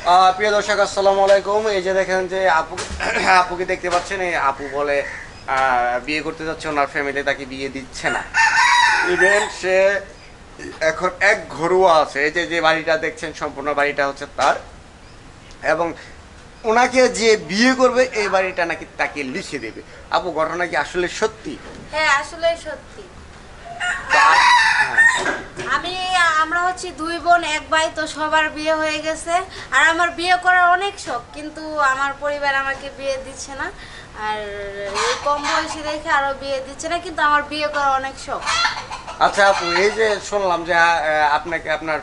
প্রিয় দর্শক আসসালামু আলাইকুম। এই যে দেখেন যে আপুকে দেখতে পাচ্ছেন, এই আপু বলে বিয়ে করতে যাচ্ছে, ওনার ফ্যামিলি তাকে বিয়ে দিচ্ছে না। ইভেন সে এখন এক ঘরোয়া আছে। এই যে যে বাড়িটা দেখছেন সম্পূর্ণ বাড়িটা হচ্ছে তার, এবং ওনাকে যে বিয়ে করবে এই বাড়িটা নাকি তাকে লিখে দেবে। আপু, ঘটনা কি আসলে সত্যি? হ্যাঁ, আসলে সত্যি। আমি আমরা হচ্ছে দুই বোন এক ভাই, তো সবার বিয়ে হয়ে গেছে। আর আমার বিয়ে করার অনেক শখ, কিন্তু আমার পরিবার আমাকে বিয়ে দিচ্ছে না। আর এই কম বয়সী দেখে আরো বিয়ে দিচ্ছে না, কিন্তু আমার বিয়ে করার অনেক শখ। আচ্ছা আপু, এই যে শুনলাম যে আপনাকে আপনার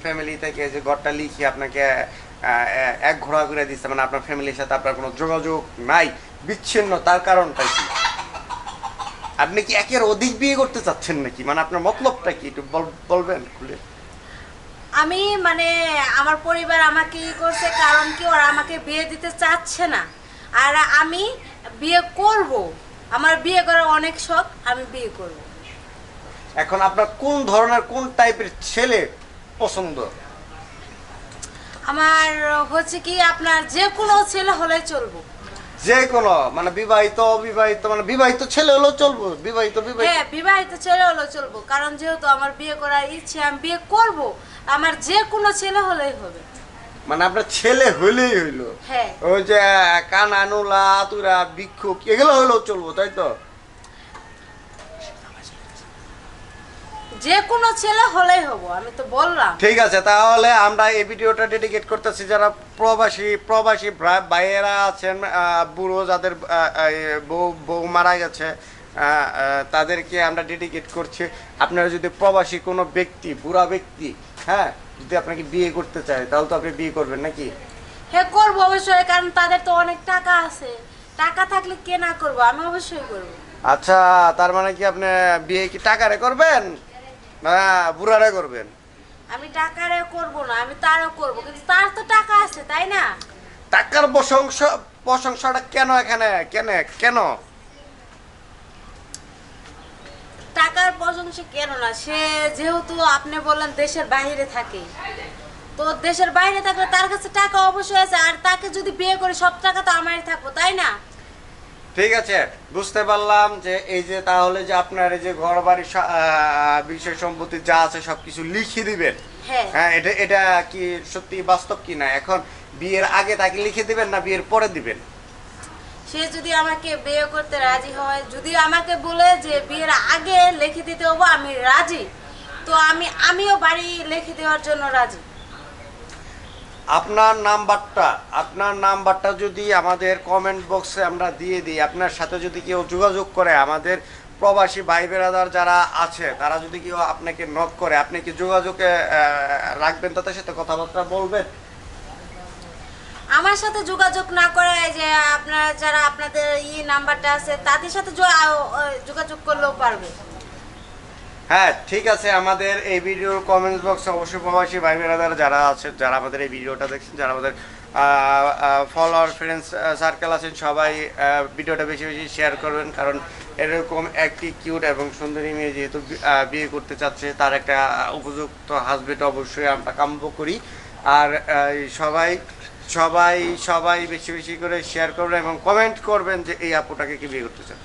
ফ্যামিলি থেকে যে ঘরটা লিখে আপনাকে এক ঘোরা করে দিচ্ছে, মানে আপনার ফ্যামিলির সাথে আপনার কোনো যোগাযোগ নাই, বিচ্ছিন্ন, তার কারণটা কি? আপনি কি একের অধিক বিয়ে করতে চাচ্ছেন নাকি? মানে আপনার মতলবটা কি একটু বলবেন খুলে? আমি মানে আমার পরিবার আমাকে ই করছে, কারণ কি ওরা আমাকে বিয়ে দিতে চাচ্ছে না। আর আমি বিয়ে করব, আমার বিয়ে করার অনেক শখ, আমি বিয়ে করব। এখন আপনার কোন ধরনের, কোন টাইপের ছেলে পছন্দ? আমার হচ্ছে কি, আপনার যে কোনো ছেলে হলে চলবো। যে কোনো, মানে বিবাহিত অবিবাহিত, মানে বিবাহিত ছেলে হলেও চলবো? বিবাহিত হ্যাঁ, বিবাহিত ছেলে হলেও চলবো, কারণ যেহেতু আমার বিয়ে করার ইচ্ছে, আমি বিয়ে করব। আমার যে কোনো ছেলে হলেই হবে। মানে আপনার ছেলে হইলেই হইলো? হ্যাঁ। ওই যে কানা, নুলা, আতুরা, ভিক্ষুক এগুলো হইলেও চলবো, তাই তো? যে কোনো ছেলে হলেই হবো, আমি তো বললাম। ঠিক আছে, তাহলে আমরা এই ভিডিওটা ডেডিকেট করতেছি যারা প্রবাসী প্রবাসী ভাইয়েরা আছেন, বুড়ো যাদের বউ বউ মারা গেছে, তাদেরকে আমরা ডেডিকেট করছি। আপনারা যদি প্রবাসী কোনো ব্যক্তি, বুড়া ব্যক্তি, হ্যাঁ, যদি আপনাকে বিয়ে করতে চায়, তাহলে তো আপনি বিয়ে করবেন নাকি? হ্যাঁ, করবো অবশ্যই, কারণ তাদের তো অনেক টাকা আছে। টাকা থাকলে কে না করবো, আমি অবশ্যই করবো। আচ্ছা, তার মানে কি আপনি বিয়ে কি টাকারে করবেন না বুড়ারে করবেন? আমি টাকারে করবো না, আমি তারও করবো, কিন্তু তার তো টাকা আছে, তাই না? টাকার প্রশংসা, প্রশংসাটা কেন এখানে, কেন কেন? টাকার প্রশংসা কেন না, সে যেহেতু আপনি বললেন দেশের বাইরে থাকে, তো দেশের বাইরে থাকলে তার কাছে টাকা অবশ্যই আছে। আর তাকে যদি বিয়ে করে সব টাকা তো আমারই থাকবো, তাই না? ঠিক আছে, বুঝতে পারলাম যে এই যে তাহলে যে আপনার এই যে ঘর বাড়ি বিষয় সম্পত্তি যা আছে সবকিছু লিখে দিবেন। হ্যাঁ। হ্যাঁ, এটা এটা কি সত্যি বাস্তব কি না? এখন বিয়ের আগে তাকে লিখে দিবেন না বিয়ের পরে দিবেন? সে যদি আমাকে বিয়ে করতে রাজি হয়, যদি আমাকে বলে যে বিয়ের আগে লিখে দিতে হবো, আমি রাজি। তো আমিও বাড়ি লিখে দেওয়ার জন্য রাজি। আপনার নাম্বারটা যদি আমাদের কমেন্ট বক্সে আমরা দিয়ে দিই, আপনার সাথে যদি কেউ যোগাযোগ করে, আমাদের প্রবাসী ভাই বেরাদার যারা আছে তারা যদি কেউ আপনাকে নক করে, আপনি কি যোগাযোগে রাখবেন, তাদের সাথে কথাবার্তা বলবেন? আমার সাথে যোগাযোগ না করে যে আপনারা যারা আপনাদের নাম্বারটা আছে তাদের সাথে যোগাযোগ করলেও পারবে। হ্যাঁ, ঠিক আছে। আমাদের এই ভিডিওর কমেন্টস বক্সে অবশ্যই প্রবাসী ভাই বেরাদার যারা আছে, যারা আমাদের এই ভিডিওটা দেখছেন, যারা আমাদের ফলোয়ার ফ্রেন্ডস সার্কেল আছেন, সবাই ভিডিওটা বেশি বেশি শেয়ার করবেন, কারণ এরকম একটি কিউট এবং সুন্দরী মেয়ে যেহেতু বিয়ে করতে চাচ্ছে, তার একটা উপযুক্ত হাজবেন্ড অবশ্যই আমরা কাম্য করি। আর সবাই সবাই সবাই বেশি বেশি করে শেয়ার করবেন এবং কমেন্ট করবেন যে এই আপুটাকে কি বিয়ে করতে চান।